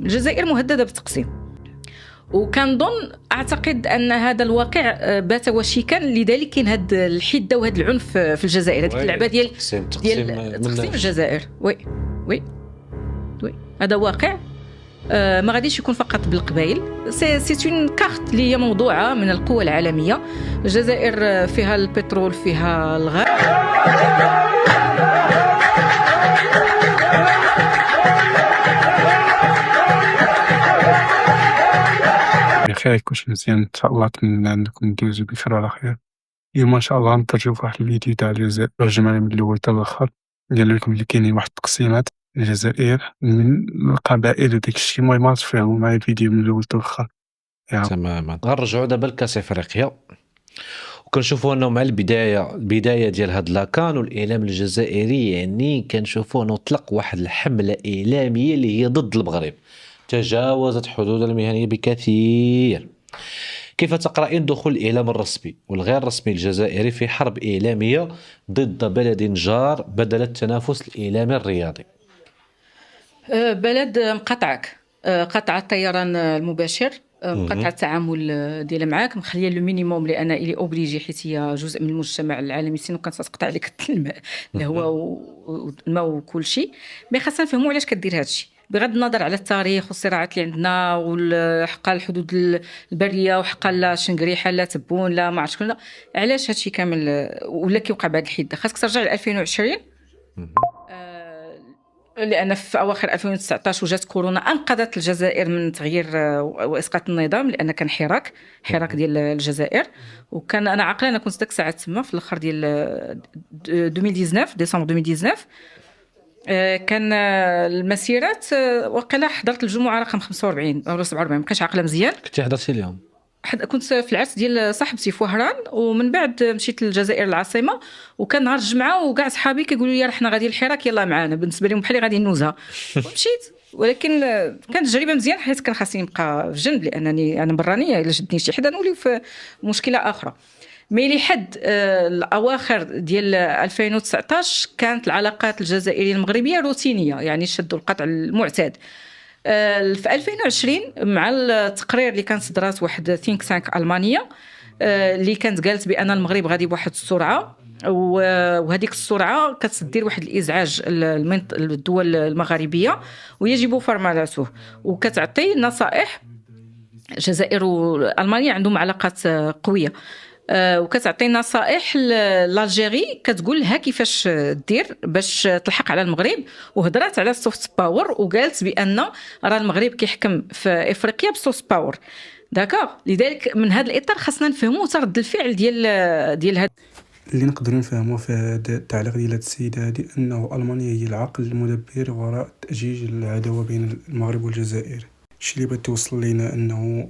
الجزائر مهددة بالتقسيم، وكنظن اعتقد ان هذا الواقع بات وشيكا، لذلك كاين هذا الحده وهذا العنف في الجزائر. هذيك اللعبه ديال تقسيم الجزائر. وي هذا واقع ما غاديش يكون فقط بالقبائل، سي اون كارت اللي هي موضوعه من القوى العالميه. الجزائر فيها البترول، فيها الغاز. بخير، كلشي مزيان ان شاء الله. نتمنى انكم دوزو بخير وعلى خير. اليوم ان شاء الله نترجو في واحد الفيديو تاع الجزائر ترجمه من الاول حتى الاخر. قال لكم اللي كاينين واحد التقسيمات الجزائر من القبائل وداك الشيء. المهم تفهموا معايا الفيديو من الاول حتى الاخر. تماما. غنرجعوا دابا لكاس افريقيا، وكنشوفوا انه مع البدايه ديال هاد لاكان والاعلام الجزائري، يعني كنشوفوا انه طلق واحد الحمله اعلاميه اللي هي ضد المغرب، تجاوزت حدود المهنيه بكثير. كيف تقرأين دخول الإعلام الرسمي والغير رسمي الجزائري في حرب إعلامية ضد بلد جار بدل التنافس الإعلامي الرياضي؟ بلد مقاطعك، قطع الطيران المباشر، قطع التعامل ديالها معاك، مخليه لو مينيموم لان الي اوبليجي، حيت هي جزء من المجتمع العالمي، سينو كانت تقطع عليك الماء، الهواء والماء وكل شيء. مي خاصنا نفهموا علاش كدير هادشي، بغض النظر على التاريخ والصراعات اللي عندنا والحق الحدود البريه وحق لا شنقريحه لا تبون لا ما عرفتش كلنا، علاش هادشي كامل ولا كيوقع بهذه الحده. خاصك ترجع ل 2020 لأن في أواخر 2019 وجات كورونا أنقذت الجزائر من تغيير وإسقاط النظام، لأن كان حراك ديال الجزائر. وكان أنا عاقلة، أنا كنت داك الساعة تما في الآخر ديال 2019 ديسمبر 2019. كان المسيرات وقيلا حضرت الجمعة رقم 45 أو 47، ما كانش عاقلة مزيان. كنتي حضرتي اليوم؟ كنت في العرس ديال صاحبتي في وهران، ومن بعد مشيت للجزائر العاصمه، وكان نهار الجمعه وكاع صحابي كيقولوا لي رحنا غادي الحراك يلا معانا، بالنسبه لهم بحال غادي نوزها ومشيت. ولكن كانت تجربه مزيانه، حيت كان خاصني نبقى في جنب لانني انا برانيه، الا شدني شي حدا نولي في مشكله اخرى. مي لحد الاواخر ديال 2019 كانت العلاقات الجزائريه المغربيه روتينيه، يعني شدوا القطع المعتاد. في 2020 مع التقرير اللي كان صدرات واحد ثينك تانك ألمانية اللي كانت قالت بأن المغرب غادي بواحد السرعة، وهذيك السرعة كتدير واحد الإزعاج الدول المغاربية ويجب فرملته، وكتعطي نصائح. الجزائر وألمانيا عندهم علاقات قوية، وكتعطي نصائح لالجيري، كتقول لها كيفاش دير باش تلحق على المغرب. وهضرات على السوفت باور وقالت بان راه المغرب كيحكم في افريقيا بسوفت باور. داكوغ، لذلك من هذا الاطار خاصنا نفهموا رد الفعل ديال هذا اللي نقدروا نفهموا في التعليق ديال هذه السيده هذه، انه المانيا هي العقل المدبر وراء تاجيج العداوه بين المغرب والجزائر. الشيء اللي بتوصل لنا انه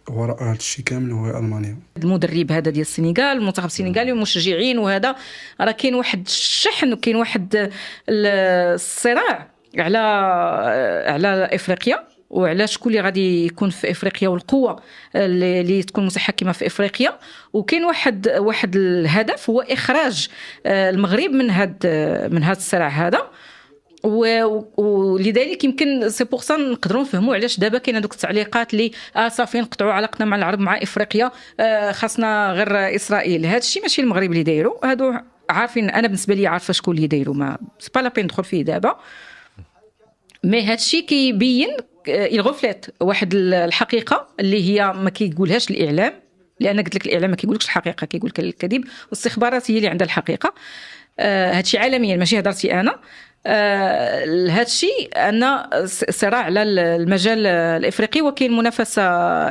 وراء هذا الشيء كامل هو المانيا. المدرب هذا ديال السنغال، المنتخب السنغالي والمشجعين، وهذا راه كاين واحد الشحن وكاين واحد الصراع على افريقيا، وعلى شكون اللي غادي يكون في افريقيا والقوه اللي تكون متحكمه في افريقيا. وكاين واحد الهدف هو اخراج المغرب من هذا الصراع هذا. ولذلك يمكن سي بور سا نقدروا نفهموا علاش دابا كاين هذوك التعليقات اللي صافي نقطعوا علاقتنا مع العرب مع افريقيا، خاصنا غير اسرائيل. هذا الشيء ماشي المغرب اللي دايروا، هادو عارفين. انا بالنسبه لي عارفه شكون اللي دايروا، ما سي با لا بين ندخل فيه دابا. مي هذا الشيء كيبين الغفلات واحد الحقيقه اللي هي ما كيقولهاش الاعلام، لان قلت لك الاعلام ما كيقولكش الحقيقه، كيقول لك الكذب، والاستخبارات هي اللي عندها الحقيقه. هذا الشيء عالميا، ماشي هضرتي انا. هذا الشيء أن صراع على المجال الإفريقي، وكاين منافسة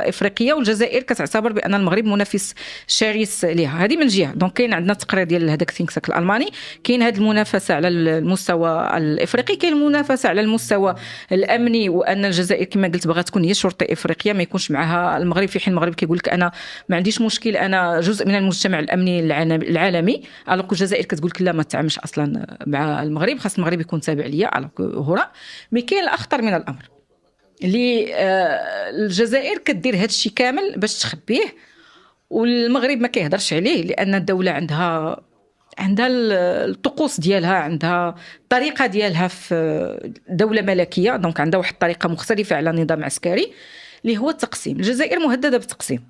إفريقية، والجزائر كتعتبر بأن المغرب منافس شرس لها. هذه من جهة. دونك كاين عندنا تقرير ديال هذاك ثينك تانك الألماني، كاين هذه المنافسة على المستوى الإفريقي، كاين المنافسة على المستوى الأمني، وأن الجزائر كما قلت بغات تكون هي شرطة إفريقيا، ما يكونش معها المغرب، في حين المغرب كيقول لك أنا ما عنديش مشكل، أنا جزء من المجتمع الأمني العالمي. الوغ الجزائر كتقول لك لا، ما تعاملش أصلا مع المغرب، خاص المغرب يكون تابع ليا على هراء. مي كاين الاخطر من الامر اللي الجزائر كدير هذا الشيء كامل باش تخبيه، والمغرب ما كيهضرش عليه، لان الدوله عندها عندها الطقوس ديالها، عندها الطريقه ديالها في دوله ملكيه، دونك عندها واحد الطريقه مختلفه على نظام عسكري اللي هو التقسيم. الجزائر مهدده بالتقسيم،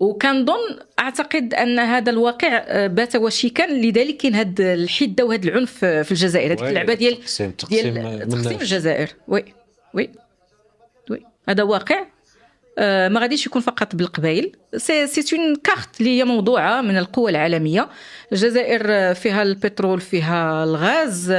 وكنظن اعتقد ان هذا الواقع بات وشيكا، لذلك كاين هذا الحده وهذا العنف في الجزائر، هذيك اللعبه ديال تقسيم الجزائر. وي وي وي هذا واقع ما غاديش يكون فقط بالقبائل، سي اون كارت اللي هي موضوعه من القوى العالميه. الجزائر فيها البترول، فيها الغاز،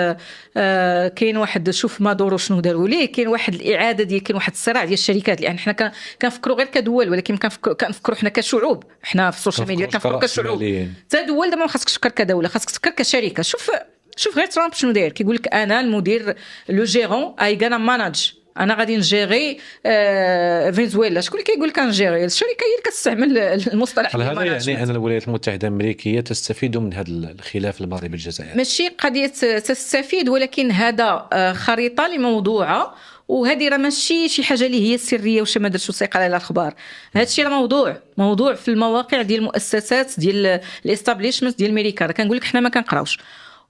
كاين واحد، شوف مادورو شنو داروا ليه، كاين واحد الاعاده ديال، كاين واحد الصراع ديال الشركات، لان حنا كنفكروا غير كدول، ولكن كنفكروا حنا كشعوب، حنا في السوشيال ميديا كنفكروا كشعوب. تا دول دابا ما خاصكش تفكر كدوله، خاصك تفكر كشركه. شوف غير ترامب شنو داير، كيقول لك انا المدير لو جيرون اي غانا ماناج، انا غادي نجيري فنزويلا. شكون اللي كيقول كنجيري؟ الشركه هي اللي كتستعمل المصطلح. هذا يعني ان الولايات المتحده الامريكيه تستفيد من هذا الخلاف المغربي الجزائري؟ ماشي قضيه تستفيد، ولكن هذا خريطه لموضوعه، وهذه راه ماشي شي حاجه اللي هي سريه وش ما درتش وثيق على الاخبار. هذا الشيء راه موضوع في المواقع ديال المؤسسات ديال الاستابليشمنت ديال امريكا. كنقول لك حنا ما كنقراوش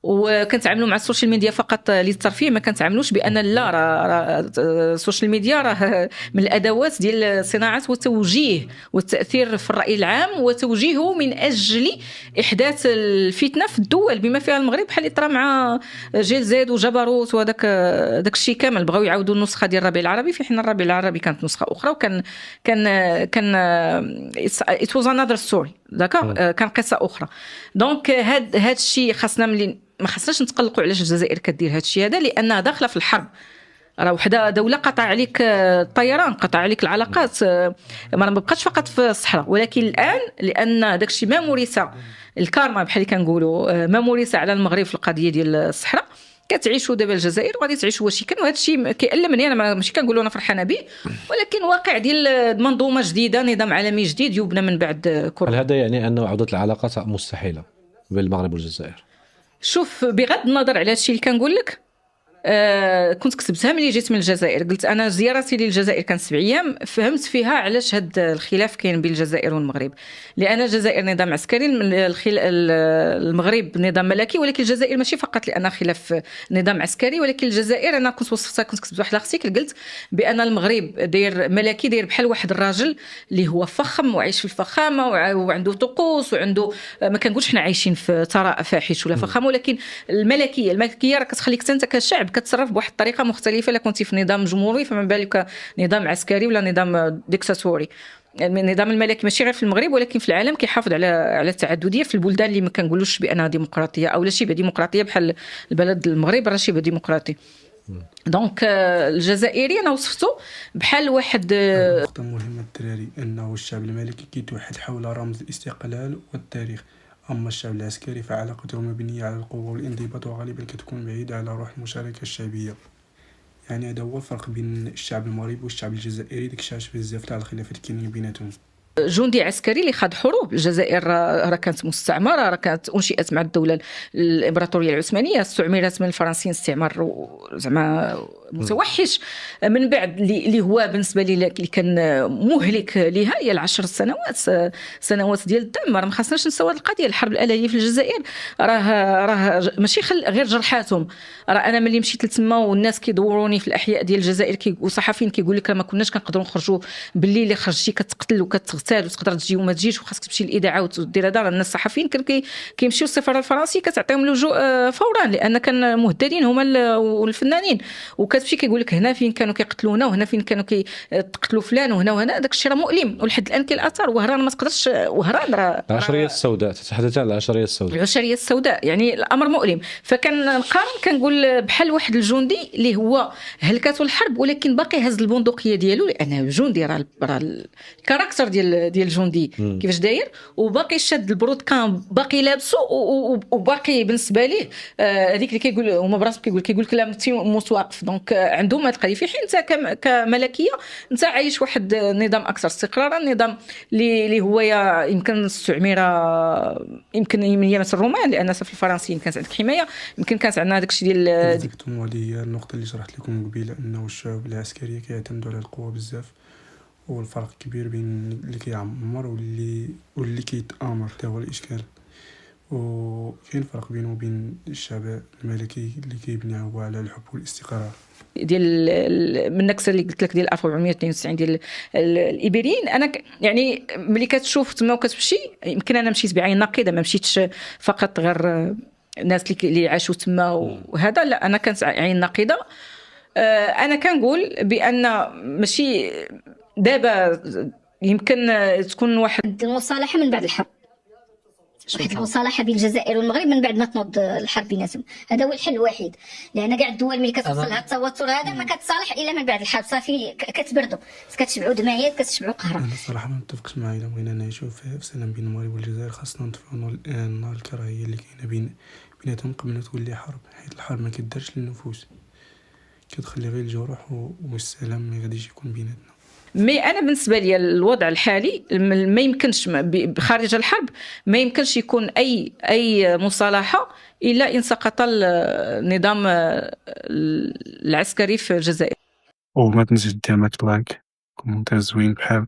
وكنتعاملوا مع السوشيال ميديا فقط للترفيه، ما كنتعاملوش بان لا، راه السوشيال ميديا راه من الادوات ديال صناعه وتوجيه والتاثير في الراي العام، وتوجيهه من اجل احداث الفتنه في الدول بما فيها المغرب، بحال اللي طرا مع جيل زيد وجبروت وهذاك الشيء كامل. بغاو يعاودوا النسخه ديال الربيع العربي، في حين الربيع العربي كانت نسخه اخرى، وكان it was another story. داكا كان قصه اخرى. دونك هاد الشيء خاصنا ما خصناش نتقلقوا علاش الجزائر كدير هذا الشيء هذا، لانها داخله في الحرب. راه وحده دوله قطع عليك الطيران، قطع عليك العلاقات، ما بقاش فقط في الصحراء. ولكن الان لان داك الشيء ما مورث الكارما بحال اللي كنقولوا، ما مورث على المغرب في القضيه ديال الصحراء، كتعيشوا دابا الجزائر وغادي تعيشوا وشيكا. وهذا الشيء كيألمني، انا ماشي كنقولوا انا فرحانه به، ولكن واقع ديال منظومه جديده، نظام عالمي جديد يبنى من بعد كورونا. هل هذا يعني ان عوده العلاقات مستحيله بين المغرب والجزائر؟ شوف، بغض النظر على هادشي اللي كنقول لك، كنت كتبتها ملي جيت من الجزائر. قلت انا زيارتي للجزائر كانت 7 ايام، فهمت فيها علاش هاد الخلاف كاين بين الجزائر والمغرب. لان الجزائر نظام عسكري، المغرب نظام ملكي. ولكن الجزائر ماشي فقط لان خلاف نظام عسكري، ولكن الجزائر انا كنت وصفتها، كنت كتبت واحد الارتيكل قلت بان المغرب داير ملكي، داير بحال واحد الراجل اللي هو فخم وعايش في الفخامه وعنده طقوس وعنده، ما كنقولش حنا عايشين في ثراء فاحش ولا فخامه، ولكن الملكيه راه كتخليك انت كشعب كتصرف بواحد الطريقه مختلفه. الا كنتي في نظام جمهوري فما بالك نظام عسكري ولا نظام ديكتاتوري. النظام الملكي ماشي غير في المغرب ولكن في العالم كيحافظ على التعدديه في البلدان اللي ما كنقولوش بانها ديمقراطيه او لا شبه ديمقراطيه، بحال البلد المغرب راه شبه ديمقراطي. دونك الجزائري انا وصفته بحال واحد نقطه مهمه الدراري، انه الشعب الملكي كيتوحد حول رمز الاستقلال والتاريخ، اما الشعب العسكري فعلاقته مبنيه على القوه والانضباط، وغالبا كتكون بعيده على روح المشاركه الشعبيه. يعني هذا هو الفرق بين الشعب المغربي والشعب الجزائري، داك الشيء بزاف تاع الخلافات كاينين بيناتهم. جندي عسكري اللي خاض حروب. الجزائر راه كانت مستعمره، راه كانت انشئت مع الدوله الامبراطوريه العثمانيه، استعمرت من الفرنسيين استعمار زعما متوحش. من بعد اللي هو بالنسبه لي اللي كان مهلك لها هي 10 سنوات ديال الدم. راه ما خاصناش نساو هذه القضيه. الحرب الاهليه في الجزائر راه ماشي غير جرحاتهم. راه انا ملي مشيت لتما والناس كيدوروني في الاحياء ديال الجزائر وصحفيين كيقول لك راه ما كناش كنقدروا نخرجوا بالليل، اللي خرجتي كتقتل وكتغتال وتقدر تجي وما تجيش وخاصك تمشي للاذاعه وتدير هذا. الناس الصحفيين كانوا كيمشيو للسفاره الفرنسيه كتعطيهم اللجوء فورا، لان كان مهددين هما والفنانين. وكتمشي كيقول لك هنا فين كانوا كيقتلونا وهنا فين كانوا كيقتلوا فلان وهنا داك الشيء راه مؤلم ولحد الان كاين الاثار. وهران ما تقدرش، وهران راه العشريه السوداء، تتحدث عن العشريه السوداء يعني الامر مؤلم. فكان نقارن كنقول بحال واحد الجندي اللي هو هلكته الحرب ولكن باقي هز البندقيه ديالو، لانه جندي راه الكاركتر ديال الجندي كيفاش داير، وباقي شاد البرود كان باقي لابسه وباقي بالنسبه ليه هذيك اللي كيقول هما براسهم كيقول لك لا موت واقف. دونك عندهم هذه القضيه، في حين انت كملكيه انت عايش واحد نظام اكثر استقرارا، نظام اللي هو يمكن استعمر يمكن من ايام الرومان، لان في الفرنسيين كانت عندك حمايه، يمكن كانت عندنا داك الشيء ديال ذكرتم هذه النقطه اللي شرحت لكم قبيله، انه الشعوب العسكريه كيعتمدوا على القوه بزاف، والفرق كبير بين اللي كيعمر واللي كيتآمر. هذا هو الاشكال. وكاين فرق بينه وبين الشعب الملكي اللي كيبني هو على الحب والاستقرار. ديال من النكسه اللي قلت لك ديال 1492 ديال الابيريين، انا يعني ملي كتشوف تما وكتمشي، يمكن انا مشيت بعين نقيضه، ما مشيتش فقط غير الناس اللي عاشوا تما وهذا، لا انا كانت عين نقيضه. انا كنقول بان ماشي دابا يمكن تكون واحد المصالحه من بعد الحرب، واحد المصالحه بين الجزائر والمغرب من بعد ما تنوض الحرب بيناتهم، هذا هو الحل الوحيد. لان كاع الدول ملي كتوصل لها التوتر هذا ما كتصالح الا من بعد الحرب، صافي كتبردوا، كتشبعوا دمايات، كتشبعوا قهره. انا صراحه ما متفقش معاه. الا بغينا نعيشوا في سلام بين المغرب والجزائر خاصنا نطفئوا نار الكراهيه اللي كاينه بيناتهم قبل ما تولي حرب، حيت الحرب ما كدارش للنفوس، كتخلي غير الجروح والسلام ما غاديش يكون بيناتنا. مي انا بالنسبه لي الوضع الحالي ما يمكنش خارج الحرب، ما يمكنش يكون اي مصالحه الا ان سقط النظام العسكري في الجزائر. وما تنساش دير ماك لايك كومنتير زوين بحال